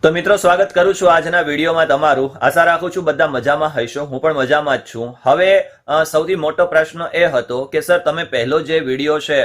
તો મિત્રો સ્વાગત કરું છું આજના વિડીયોમાં તમારું. આશા રાખું છું બધા મજામાં હશો. હું પણ મજામાં જ છું. હવે સૌથી મોટો પ્રશ્ન એ હતો કે સર તમે પહેલો જે વિડીયો છે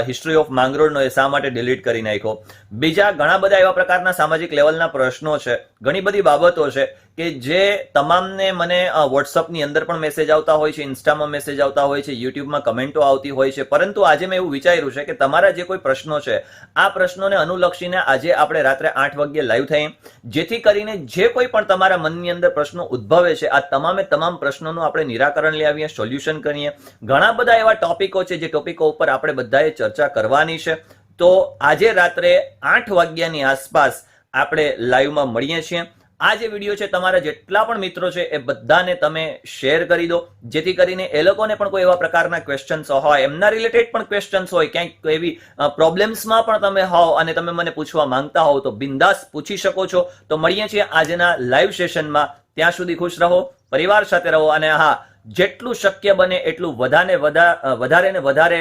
હિસ્ટ્રી ઓફ માંગરોળનો એ શા માટે ડિલીટ કરી નાખ્યો. બીજા ઘણા બધા એવા પ્રકારના સામાજિક લેવલના પ્રશ્નો છે, ઘણી બધી બાબતો છે કે જે તમામને મને વોટ્સઅપની અંદર પણ મેસેજ આવતા હોય છે, ઇન્સ્ટામાં મેસેજ આવતા હોય છે, યુટ્યુબમાં કમેન્ટો આવતી હોય છે. પરંતુ આજે મેં એવું વિચાર્યું છે કે તમારા જે કોઈ પ્રશ્નો છે આ પ્રશ્નોને અનુલક્ષીને આજે આપણે રાત્રે 8 વાગ્યે લાઈવ થઈએ, જેથી કરીને જે કોઈ પણ તમારા મનની અંદર પ્રશ્નો ઉદ્ભવે છે આ તમામે તમામ પ્રશ્નોનું આપણે નિરાકરણ લઈ આવીએ, સોલ્યુશન કરીએ. ઘણા બધા એવા ટોપિકો છે જે ટોપિકો ઉપર આપણે બધાએ ચર્ચા કરવાની છે. તો આજે રાત્રે 8 વાગ્યાની આસપાસ આપણે લાઈવમાં મળીએ છીએ. આ જે વિડીયો છે તમારા જેટલા પણ મિત્રો છે એ બધાને તમે શેર કરી દો, જેથી કરીને એ લોકોને પણ કોઈ એવા પ્રકારના ક્વેશ્ચન્સ હોય, એમના રિલેટેડ પણ ક્વેશ્ચન્સ હોય, ક્યાંક એવી પ્રોબ્લેમ્સમાં પણ તમે હોવ અને તમે મને પૂછવા માંગતા હોવ તો બિંદાસ પૂછી શકો છો. તો મળીએ છીએ આજના લાઈવ સેશનમાં. ત્યાં સુધી ખુશ રહો, પરિવાર સાથે રહો અને હા, જેટલું શક્ય બને એટલું વધારે ને વધારે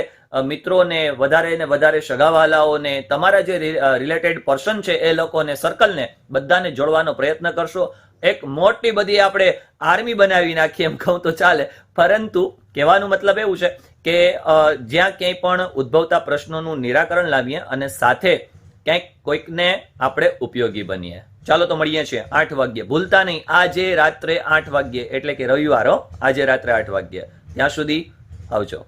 મિત્રોને, વધારે ને વધારે સગાવાલાઓને, તમારા જે રિલેટેડ પર્સન છે એ લોકોને, સર્કલને બધાને જોડવાનો પ્રયત્ન કરશો. એક મોટી બધી આપણે આર્મી બનાવી નાખીએ એમ કહું તો ચાલે. પરંતુ કહેવાનું મતલબ એવું છે કે જ્યાં ક્યાંય પણ ઉદ્ભવતા પ્રશ્નોનું નિરાકરણ લાવીએ અને સાથે ક્યાંક કોઈકને આપણે ઉપયોગી બનીએ. ચાલો તો મળીએ છીએ 8 વાગ્યે. ભૂલતા નહીં, આજે રાત્રે 8 વાગ્યે, એટલે કે રવિવાર, આજે રાત્રે 8 વાગ્યે. ત્યાં સુધી આવજો.